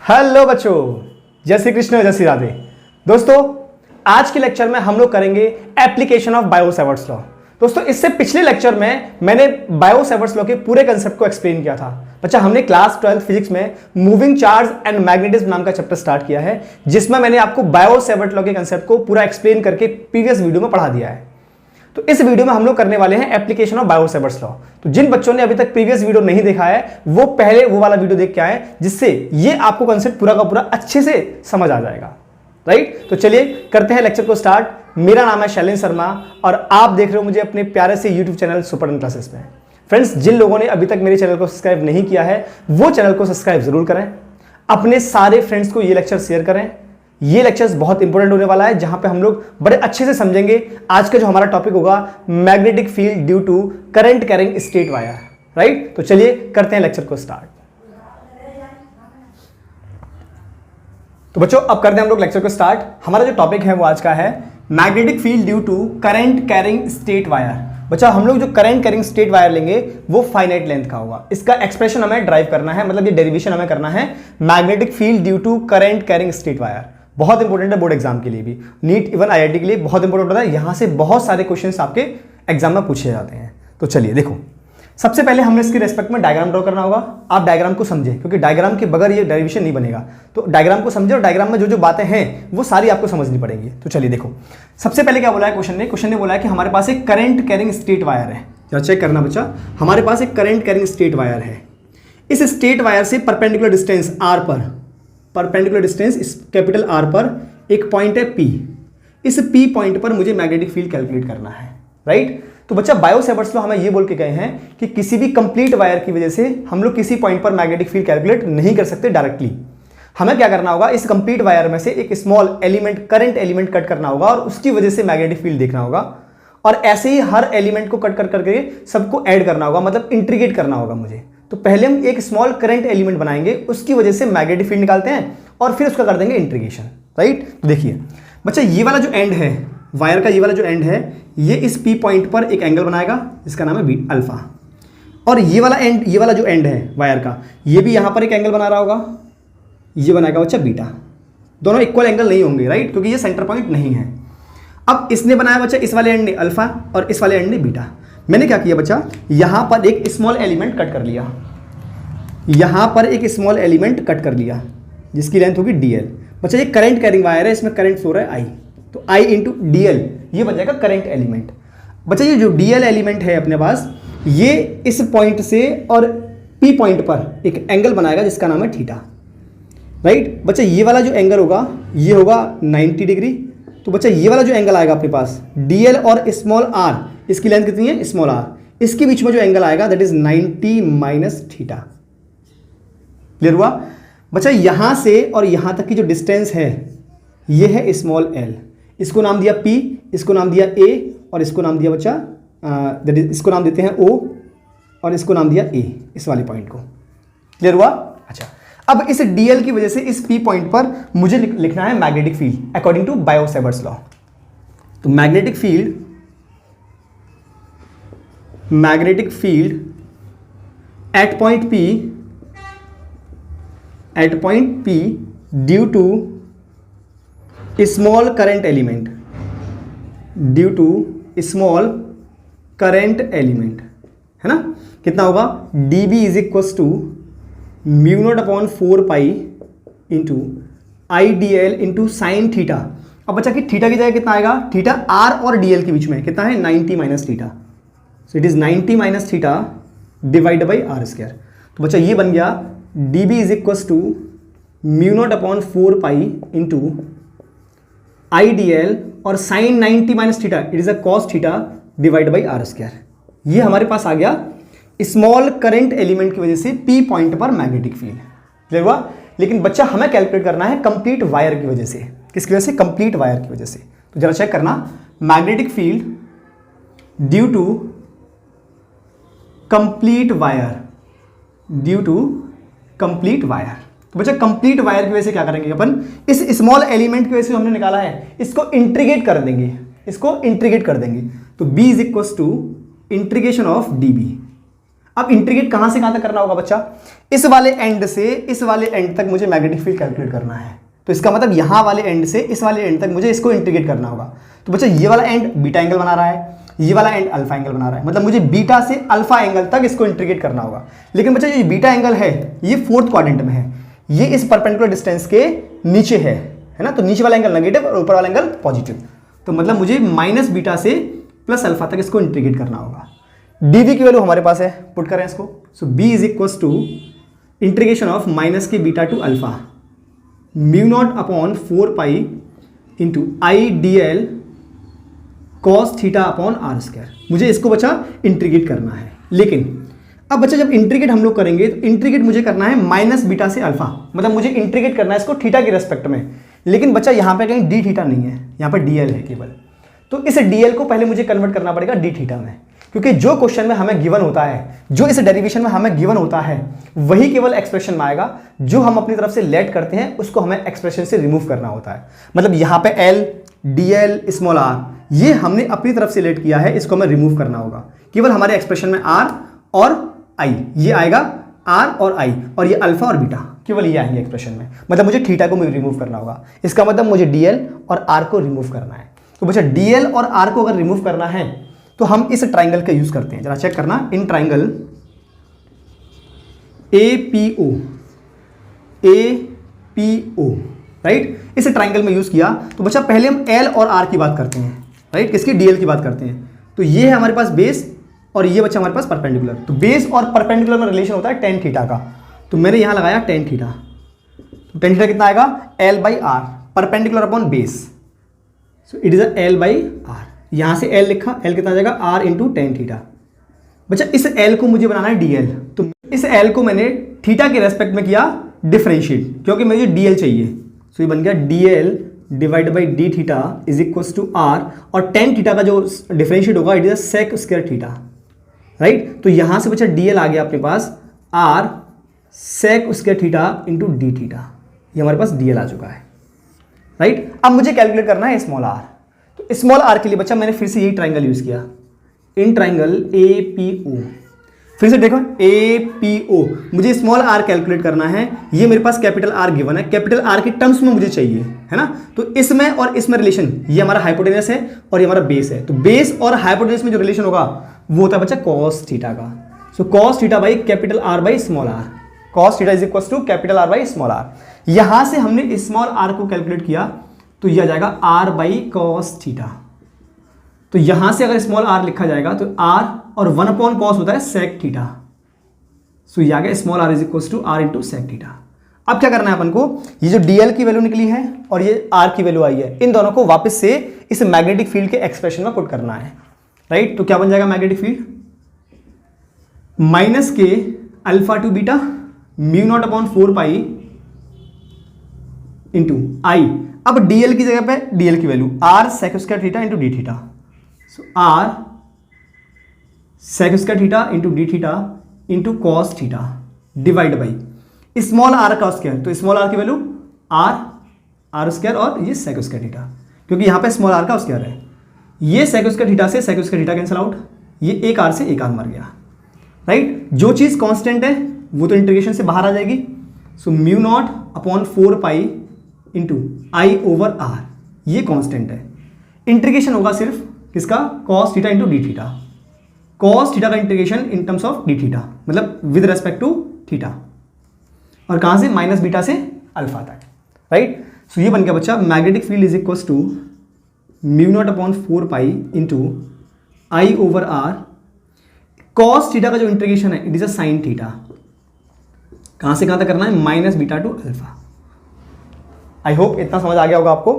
Hello बच्चों, जय श्री कृष्ण, जय श्री राधे। दोस्तों, आज के लेक्चर में हम लोग करेंगे एप्लीकेशन ऑफ बायो-सेवर्ट्स लॉ। दोस्तों, इससे पिछले लेक्चर में मैंने बायो-सेवर्ट्स लॉ के पूरे कंसेप्ट को एक्सप्लेन किया था। बच्चा, हमने क्लास 12 फिजिक्स में मूविंग चार्ज एंड मैग्नेटिज्म नाम का चैप्टर स्टार्ट किया है, जिसमें मैंने आपको बायो-सेवर्ट्स लॉ के कंसेप्ट को पूरा एक्सप्लेन करके प्रीवियस वीडियो में पढ़ा दिया है। तो इस वीडियो में हम लोग करने वाले हैं एप्लीकेशन ऑफ बायो-सेवर्ट्स लॉ। तो जिन बच्चों ने अभी तक प्रीवियस वीडियो नहीं देखा है, वो पहले वो वाला वीडियो देख के आए, जिससे ये आपको कंसेप्ट पूरा का पूरा अच्छे से समझ आ जाएगा। राइट? तो चलिए करते हैं लेक्चर को स्टार्ट। मेरा नाम है शैलेंद्र शर्मा और आप देख रहे हो मुझे अपने प्यारे से यूट्यूब चैनल सुपर क्लासेस में। फ्रेंड्स, जिन लोगों ने अभी तक मेरे चैनल को सब्सक्राइब नहीं किया है, वो चैनल को सब्सक्राइब जरूर करें। अपने सारे फ्रेंड्स को ये लेक्चर शेयर करें। ये लेक्चर्स बहुत इंपॉर्टेंट होने वाला है, जहां पे हम लोग बड़े अच्छे से समझेंगे आज का जो हमारा टॉपिक होगा, magnetic field due to current carrying straight wire. Right? तो चलिए करते हैं लेक्चर को स्टार्ट। तो बच्चों, अब करते हैं हम लोग लेक्चर को स्टार्ट। हमारा जो टॉपिक है वो आज का है magnetic field due to current carrying straight wire. बच्चा, हम लोग जो करंट कैरिंग स्ट्रेट वायर लेंगे वो फाइनाइट लेंथ का होगा। इसका एक्सप्रेशन हमें ड्राइव करना है, मतलब ये डेरिवेशन हमें करना है, magnetic field due to current carrying straight wire. बहुत इंपॉर्टेंट है बोर्ड एग्जाम के लिए भी, नीट इवन आईआईटी के लिए बहुत इंपॉर्टेंट होता है। यहां से बहुत सारे क्वेश्चंस आपके एग्जाम में पूछे जाते हैं। तो चलिए देखो, सबसे पहले हमें इसके रेस्पेक्ट में डायग्राम ड्रॉ करना होगा। आप डायग्राम को समझें, क्योंकि डायग्राम के बगैर ये डेरिवेशन नहीं बनेगा। तो डायग्राम को समझे और डायग्राम में जो जो बातें हैं वो सारी आपको समझनी पड़ेंगी। तो चलिए देखो, सबसे पहले क्या बोला है क्वेश्चन ने बोला है कि हमारे पास एक करंट कैरिंग स्ट्रेट वायर है। जरा चेक करना बच्चा, हमारे पास एक करंट कैरिंग स्ट्रेट वायर है। इस स्ट्रेट वायर से परपेंडिकुलर डिस्टेंस आर पर, परपेंडिकुलर डिस्टेंस इस कैपिटल आर पर एक पॉइंट है पी। इस पी पॉइंट पर मुझे मैग्नेटिक फील्ड कैलकुलेट करना है। राइट? तो बच्चा, बायो-सेवर्ट्स लॉ हमें ये बोल के गए हैं कि किसी भी कंप्लीट वायर की वजह से हम लोग किसी पॉइंट पर मैग्नेटिक फील्ड कैलकुलेट नहीं कर सकते डायरेक्टली। हमें क्या करना होगा, इस कंप्लीट वायर में से एक small element, current element cut करना होगा और उसकी वजह से मैग्नेटिक फील्ड देखना होगा। और ऐसे ही हर एलिमेंट को कट कर करके सबको ऐड करना होगा, मतलब इंटीग्रेट करना होगा मुझे। तो पहले हम एक स्मॉल करंट एलिमेंट बनाएंगे, उसकी वजह से मैग्नेटिक फील्ड निकालते हैं और फिर उसका कर देंगे इंटीग्रेशन। राइट? तो देखिए बच्चा, ये वाला जो एंड है वायर का, ये वाला जो एंड है, ये इस पी पॉइंट पर एक एंगल बनाएगा जिसका नाम है बी अल्फा। और ये वाला एंड, ये वाला जो एंड है वायर का, ये भी यहां पर एक एंगल बना रहा होगा, ये बनाएगा बच्चा बीटा। दोनों इक्वल एंगल नहीं होंगे, राइट? क्योंकि ये सेंटर पॉइंट नहीं है। अब इसने बनाया बच्चा, इस वाले एंड ने अल्फा और इस वाले एंड ने बीटा। मैंने क्या किया बच्चा, यहां पर एक स्मॉल एलिमेंट कट कर लिया, यहां पर एक स्मॉल एलिमेंट कट कर लिया जिसकी लेंथ होगी डीएल। बच्चा, ये करंट कैरिंग वायर है, इसमें करंट फ्लो रहा है आई, तो आई इंटू डीएल, ये बन जाएगा करंट एलिमेंट। बच्चा, ये जो डीएल एलिमेंट है अपने पास, ये इस पॉइंट से और पी पॉइंट पर एक एंगल बनाएगा जिसका नाम है थीटा। राइट? बच्चा, ये वाला जो एंगल होगा ये होगा 90 डिग्री। तो बच्चा, ये वाला जो एंगल आएगा अपने पास डीएल और स्मॉल आर, इसकी लेंथ कितनी है स्मॉल आर, इसके बीच में जो एंगल आएगा that is 90 minus theta. Clear हुआ? बच्चा, यहां से और यहां तक की जो डिस्टेंस है ये है स्मॉल एल, इसको नाम दिया P, इसको नाम दिया A और इसको नाम दिया बच्चा दैट इज, इसको नाम देते हैं O और इसको नाम दिया A, इस वाले पॉइंट को। क्लियर हुआ? अच्छा, अब इस DL की वजह से इस P पॉइंट पर मुझे लिखना है magnetic field according to Biot Savart's law. तो magnetic field at point P due to small current element, due to small current element, है ना? कितना होगा, dB is equal to mu naught upon 4 pi into I D L into sine theta. अब बच्चा कि theta की जगह कितना आएगा, थीटा आर और डीएल के बीच में कितना है 90 minus theta, so it is 90 minus theta divide by R square. तो बच्चा, ये बन गया dB is equal to mu naught upon 4 pi into I D L और sine 90 minus theta, it is a cos theta divide by R square. ये हमारे पास आ गया small current element की वजह से पी पॉइंट पर मैग्नेटिक फील्ड। क्लियर हुआ? लेकिन बच्चा, हमें कैलकुलेट करना है कंप्लीट वायर की वजह से। किसकी वजह से? कंप्लीट वायर की वजह से। तो जरा चेक करना, magnetic field due to complete wire, due to complete wire. तो बच्चा, कंप्लीट वायर की वजह से क्या करेंगे अपन, इस स्मॉल एलिमेंट की वजह से हमने निकाला है, इसको इंटीग्रेट कर देंगे, इसको इंटीग्रेट कर देंगे। तो B is equal to integration of dB। अब इंटीग्रेट कहां से कहां तक करना होगा बच्चा, इस वाले एंड से इस वाले एंड तक मुझे मैग्नेटिक फील्ड कैलकुलेट करना है। तो इसका मतलब यहां वाले एंड से इस वाले एंड तक मुझे इसको इंटीग्रेट करना होगा। तो बच्चा ये वाला एंड बीटा एंगल बना रहा है, ये वाला एंड अल्फा एंगल बना रहा है, मतलब मुझे बीटा से अल्फा एंगल तक इसको इंटीग्रेट करना होगा। लेकिन बच्चा ये बीटा एंगल है ये फोर्थ क्वाड्रेंट में है, ये इस परपेंडिकुलर डिस्टेंस के नीचे है ना, तो नीचे वाला एंगल नेगेटिव और ऊपर वाला एंगल पॉजिटिव। तो मतलब मुझे माइनस बीटा से प्लस अल्फा तक इसको इंटीग्रेट करना होगा। डीवी की वैल्यू हमारे पास है, पुट करें इसको। So B is equal to integration of minus के beta to alpha mu naught upon 4 pi into I D L cos theta upon R square. मुझे इसको बच्चा इंटीग्रेट करना है। लेकिन अब बच्चा जब इंटीग्रेट हम लोग करेंगे तो इंटीग्रेट मुझे करना है माइनस बीटा से अल्फा, मतलब मुझे इंटीग्रेट करना है इसको थीटा के रेस्पेक्ट में। लेकिन बच्चा यहाँ पे कहीं डी थीटा नहीं है, यहाँ पे डी एल है केवल। तो इस डी एल को पहले मुझे कन्वर्ट करना पड़ेगा डी थीटा में, क्योंकि जो क्वेश्चन में हमें गिवन होता है, जो इस डेरिवेशन में हमें गिवन होता है, वही केवल एक्सप्रेशन में आएगा। जो हम अपनी तरफ से लेट करते हैं उसको हमें एक्सप्रेशन से रिमूव करना होता है। मतलब यहाँ पे L, D L, small R, ये हमने अपनी तरफ से लेट किया है, इसको हमें रिमूव करना होगा। केवल हमारे एक्सप्रेशन में आर और आई, ये आएगा आर और आई, और ये अल्फा और बीटा, केवल ये आएंगे एक्सप्रेशन में। मतलब मुझे थीटा को मुझे रिमूव करना होगा। इसका मतलब मुझे डीएल और आर को रिमूव करना है। तो बच्चा डीएल और आर को अगर रिमूव करना है तो हम इस ट्राइंगल का यूज करते हैं। जरा चेक करना, in triangle APO, APO, right, इस ट्राइंगल में यूज किया। तो बच्चा पहले हम एल और आर की बात करते हैं, राइट, किसकी, डीएल की बात करते हैं। तो ये है हमारे पास बेस और ये बच्चा हमारे पास परपेंडिकुलर। तो बेस और परपेंडिकुलर में रिलेशन होता है टेन थीटा का। तो मैंने यहां लगाया टेन थीटा। तो टेन थीटा कितना आएगा, L by R, perpendicular upon base. So it is a L by R. यहां से एल लिखा, एल कितना आ जाएगा, आर इंटू टेन थीटा। बच्चा इस एल को मुझे बनाना है डीएल। तो इस एल को मैंने थीटा के रेस्पेक्ट में किया डिफरेंशिएट, क्योंकि मुझे डीएल चाहिए। सो ये बन गया DL divide by D theta is equal to R, और टेन थीटा का जो डिफरेंशिएट होगा it is a sec square theta, right. तो यहां से बच्चा डीएल आ गया अपने पास R sec square theta into D theta, ये हमारे पास डीएल आ चुका है, राइट। अब मुझे कैलकुलेट करना है स्मॉल आर। तो स्मॉल आर के लिए बच्चा मैंने फिर से यही ट्राइंगल यूज किया, इन ट्राइंगल एपीओ। फिर से देखो एपीओ, मुझे स्मॉल आर कैलकुलेट करना है। ये मेरे पास कैपिटल आर गिवन है, कैपिटल आर के टर्म्स में मुझे चाहिए, है ना। तो इसमें और इसमें रिलेशन, ये हमारा हाइपोटेनस है और ये हमारा बेस है। तो बेस और हाइपोटेनस में जो रिलेशन होगा वो होता है बच्चा कॉस थीटा का। So cos theta by capital R by small R, cos theta is equal to capital R by small R. यहां से हमने स्मॉल आर को कैलकुलेट किया तो यह आ जाएगा आर बाई कॉस थीटा। तो यहां से अगर स्मॉल आर लिखा जाएगा तो आर और 1 अपॉन कॉस होता है सेक थीटा। सो ये आ गया small R is equal to R into sec theta. अब क्या करना है अपन को, ये जो डीएल की वैल्यू निकली है और ये आर की वैल्यू आई है, इन दोनों को वापस से इस मैग्नेटिक फील्ड के एक्सप्रेशन में पुट करना है, राइट। तो क्या बन जाएगा मैग्नेटिक फील्ड, माइनस के alpha to beta mu naught upon 4 pi into I. अब डीएल की जगह पे डीएल की value R sec square theta into D theta. So R sec square theta into D theta into cos theta divide by small R का square. तो small R की value R square और ये सेक square theta, क्योंकि यहां पे small R का square है। ये सेक स्क्वायर थीटा से sec square theta cancel out, ये एक आर से एक आर मर गया, राइट। जो चीज कांस्टेंट है वो तो इंटीग्रेशन से बाहर आ जाएगी। So mu naught upon 4 pi into I over R, ये कांस्टेंट है। इंटीग्रेशन होगा सिर्फ किसका, cos theta into D theta. Cos theta का integration in terms of D theta, मतलब विद रेस्पेक्ट टू थीटा, और कहां से, माइनस बीटा से अल्फा तक, राइट। सो ये बन गया बच्चा magnetic field is equal to mu naught upon 4 pi into I over R. Cos theta का जो इंटीग्रेशन है it is a sine theta. कहां से कहां तक करना है, minus beta to alpha. I hope इतना समझ आ गया होगा आपको।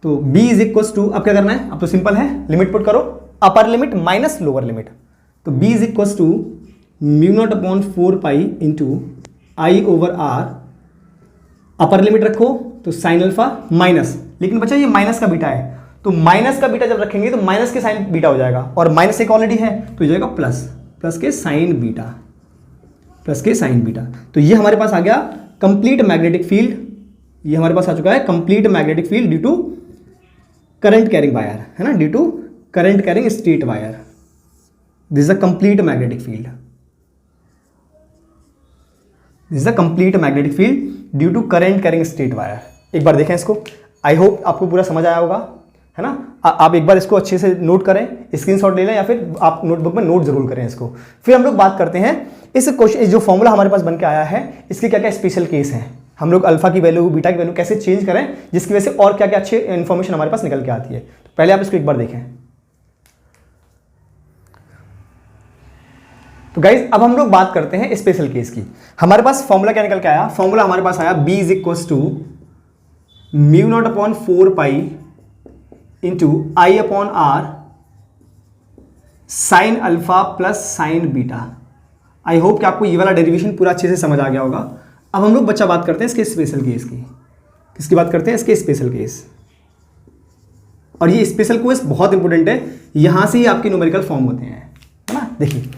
तो b इज इक्वल टू, अब क्या करना है, अब तो सिंपल है, लिमिट पुट करो, upper limit minus lower limit. तो b is equal to mu naught upon 4 pi into I over R. Upper limit रखो तो साइन अल्फा माइनस, लेकिन बच्चा ये माइनस का बीटा है, तो माइनस का बीटा जब रखेंगे तो माइनस के साइन बीटा हो जाएगा, और माइनस एक ऑलरेडी है तो हो जाएगा प्लस, प्लस के साइन बीटा, प्लस के साइन बीटा। तो ये हमारे पास आ गया कंप्लीट मैग्नेटिक फील्ड, ये हमारे पास आ चुका है complete magnetic field due to current carrying wire, है ना, due to current carrying straight wire. This is a complete magnetic field. This is the complete magnetic field due to current carrying straight wire. एक बार देखें इसको, I hope आपको पूरा समझ आया होगा, है ना। आप एक बार इसको अच्छे से नोट करें, स्क्रीनशॉट ले लें या फिर आप नोटबुक में नोट जरूर करें इसको। फिर हम लोग बात करते हैं इस क्वेश्चन, जो फॉर्मूला हमारे पास बन के आया है इसके क्या क्या स्पेशल केस हैं, हम लोग अल्फा की वैल्यू बीटा की वैल्यू कैसे चेंज करें जिसकी वजह से और क्या क्या अच्छी इंफॉर्मेशन हमारे पास निकल के आती है। तो पहले आप इसको एक बार देखें। तो गाइज अब हम लोग बात करते हैं स्पेशल केस की। हमारे पास फॉर्मूला क्या निकल के आया, फॉर्मूला हमारे पास आया B is equal to mu naught upon 4 pi into I upon R sine alpha plus sine beta. I hope कि आपको ये वाला डेरिवेशन पूरा अच्छे से समझ आ गया होगा। अब हम लोग बच्चा बात करते हैं इसके स्पेशल केस की। किसकी बात करते हैं, इसके स्पेशल केस। और ये स्पेशल केस बहुत इंपॉर्टेंट है, यहां से ही आपके न्यूमेरिकल फॉर्म होते हैं, है ना। देखिए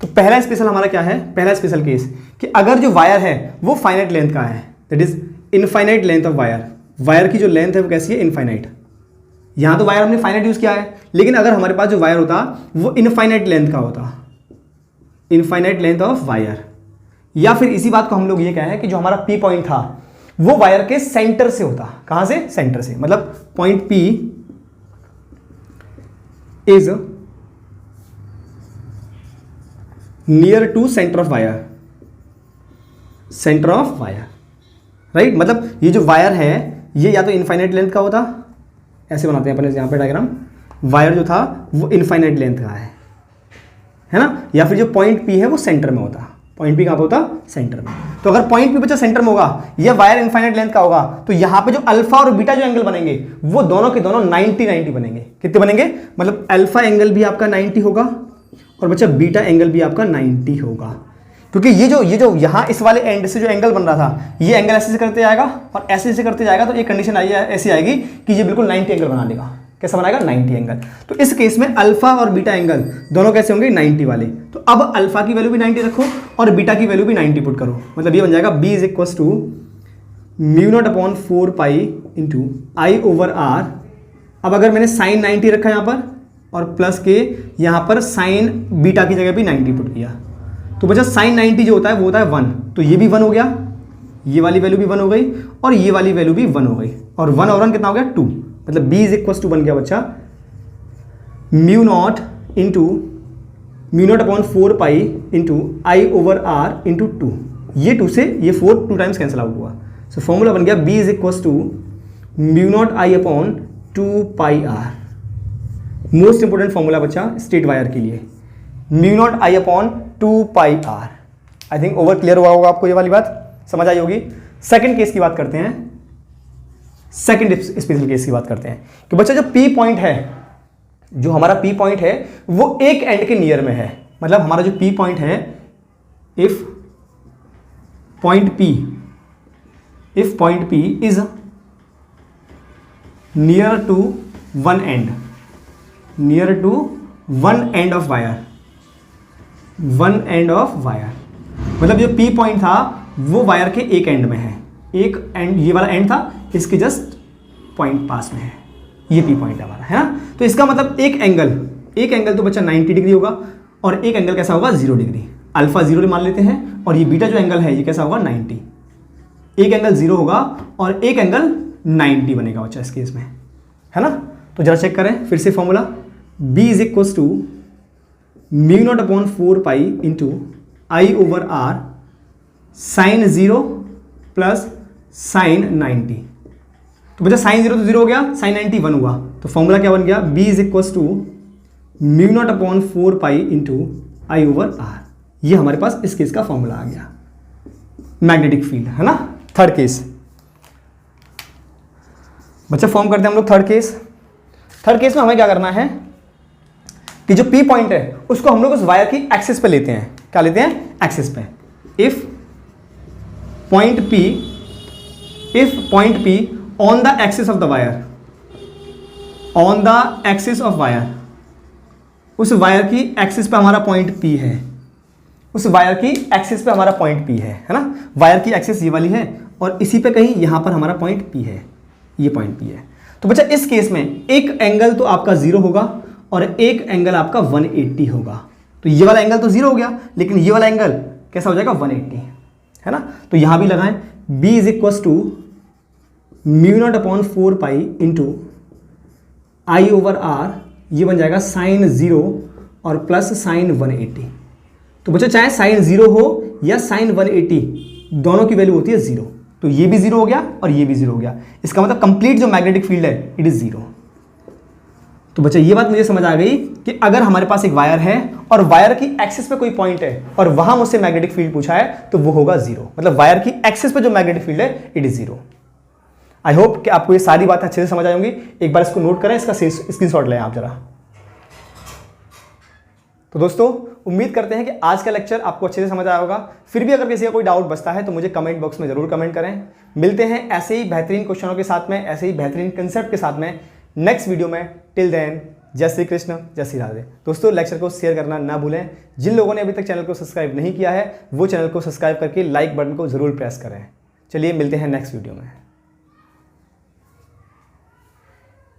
तो पहला स्पेशल हमारा क्या है, पहला स्पेशल केस कि अगर जो वायर है वो फाइनाइट लेंथ का है, that is infinite length of wire. Wire की जो लेंथ है वो कैसी है, इनफाइनाइट। यहां तो वायर हमने फाइनाइट यूज किया है, लेकिन अगर हमारे पास जो वायर होता वो इनफाइनाइट लेंथ का होता, इनफाइनाइट लेंथ ऑफ वायर। या फिर इसी बात को हम लोग ये कहें कि जो हमारा पी पॉइंट था वो वायर के सेंटर से होता। कहां से, सेंटर से, मतलब point P is near to centre of wire, centre of wire, right. मतलब ये जो वायर है ये या तो इनफाइनाइट लेंथ का होता, ऐसे बनाते हैं अपन यहां पे डायग्राम, वायर जो था वो इनफाइनाइट लेंथ का है ना। या फिर जो पॉइंट पी है वो सेंटर में होता, पॉइंट पी कहां पे होता, सेंटर में। तो अगर पॉइंट पी बच्चा सेंटर में होगा, ये वायर इनफाइनाइट लेंथ का होगा, तो यहां पे जो अल्फा और बीटा जो एंगल बनेंगे वो दोनों के दोनों 90-90 बनेंगे। कितने बनेंगे, मतलब अल्फा एंगल भी आपका 90 होगा और बच्चा बीटा एंगल भी आपका 90 होगा। क्योंकि ये जो यहाँ इस वाले एंड से जो एंगल बन रहा था, ये एंगल ऐसे से करते जाएगा और ऐसे करते जाएगा, तो एक कंडीशन ऐसी आएगी कि ये बिल्कुल 90 एंगल बना लेगा। कैसा बनाएगा, 90 एंगल। तो इस केस में अल्फा और बीटा एंगल दोनों कैसे होंगे, 90 वाले। तो अब अल्फा की वैल्यू भी 90 रखो और बीटा की वैल्यू भी 90 पुट करो, मतलब ये बन जाएगा B is equal to mu naught upon 4 pi into I over R. अब अगर मैंने साइन 90 रखा यहाँ पर और प्लस के यहाँ पर साइन बीटा की जगह भी 90 पुट किया, तो बच्चा साइन 90 जो होता है वो होता है 1, तो ये भी 1 हो गया, ये वाली वैल्यू भी 1 हो गई और ये वाली वैल्यू भी 1 हो गई, और 1 और 1 कितना हो गया, 2। मतलब B इज इक्वल टू बन गया बच्चा mu naught upon 4 pi into I over R into 2। ये 2 से ये 4 2 टाइम्स कैंसिल आउट हुआ, सो फॉर्मूला बन गया B is equal to mu naught I upon 2 pi R. Most important formula बच्चा स्ट्रेट वायर के लिए, mu naught I upon 2 pi R. I think over clear हुआ होगा आपको, ये वाली बात समझ आई होगी। सेकंड केस की बात करते हैं, सेकंड स्पेशल केस की बात करते हैं कि बच्चा जो पी पॉइंट है, जो हमारा पी पॉइंट है वो एक एंड के नियर में है। मतलब हमारा जो पी पॉइंट है, if point P is near to one end, near to one end of wire, one end of wire, मतलब जो पी पॉइंट था वो वायर के एक एंड में है, एक एंड ये वाला एंड था, इसके जस्ट पॉइंट पास में है, ये पी पॉइंट है हमारा, है ना। तो इसका मतलब एक एंगल तो बच्चा 90 डिग्री होगा और एक एंगल कैसा होगा, 0 डिग्री। अल्फा 0 मान लेते हैं और ये बीटा जो एंगल है ये कैसा होगा, 90। एक एंगल 0 होगा और एक एंगल 90 बनेगा बच्चा इस केस में, है ना। तो जरा चेक करें फिर से formula, B is equal to mu naught upon 4 pi into I over R sine 0 plus sine 90। तो बच्चा साइन 0 तो 0 हो गया, साइन 90 1 हुआ, तो फॉर्मूला क्या बन गया, B is equal to mu naught upon 4 pi into I over R. ये हमारे पास इस केस का फॉर्मूला आ गया, मैग्नेटिक फील्ड, है ना। थर्ड केस बच्चा फॉर्म करते हैं हम लोग थर्ड केस। थर्ड केस में हमें क्या करना है कि जो पी पॉइंट है उसको हम लोग उस वायर की एक्सिस पे लेते हैं। क्या लेते हैं, एक्सिस पे। If point P on the axis of the wire, on the axis of wire, उस वायर की एक्सिस पे हमारा पॉइंट पी है, उस वायर की एक्सिस पे हमारा पॉइंट पी है ना। वायर की एक्सिस ये वाली है और इसी पे कहीं यहां पर हमारा पॉइंट पी है, ये पॉइंट पी है। तो बच्चा इस केस में एक एंगल तो आपका 0 होगा और एक एंगल आपका 180 होगा। तो ये वाला एंगल तो 0 हो गया, लेकिन ये वाला एंगल कैसा हो जाएगा, 180, है ना। तो यहां भी लगाएं b is equal to μ0/4 into I over R, ये बन जाएगा साइन 0 और प्लस साइन 180। तो बच्चों चाहे साइन 0 हो या साइन 180, दोनों की वैल्यू होती है 0। तो ये भी 0 हो गया और ये भी 0 हो गया। इसका मतलब कंप्लीट जो मैग्नेटिक फील्ड है इट इज 0। तो बच्चा ये बात मुझे समझ आ गई कि अगर हमारे पास एक वायर है और वायर की एक्सिस पे कोई पॉइंट है और वहां मुझसे मैग्नेटिक फील्ड पूछा है तो वो होगा 0। मतलब वायर की एक्सिस पे जो मैग्नेटिक फील्ड है इट इज 0। आई होप कि आपको ये सारी बातें अच्छे से समझ आई होंगी। एक बार इसको नोट करें, इसका स्क्रीनशॉट लें आप जरा। तो दोस्तों उम्मीद करते हैं कि आज का लेक्चर आपको अच्छे से समझ आया होगा। फिर भी अगर किसी का कोई डाउट बचता है तो मुझे कमेंट बॉक्स में जरूर कमेंट करें। मिलते हैं ऐसे ही बेहतरीन क्वेश्चनों के साथ में, ऐसे ही बेहतरीन कंसेप्ट के साथ में नेक्स्ट वीडियो में। टिल देन जय श्री कृष्ण, जय श्री राधे। दोस्तों लेक्चर को शेयर करना ना भूलें। जिन लोगों ने अभी तक चैनल को सब्सक्राइब नहीं किया है वो चैनल को सब्सक्राइब करके लाइक बटन को जरूर प्रेस करें। चलिए मिलते हैं नेक्स्ट वीडियो में।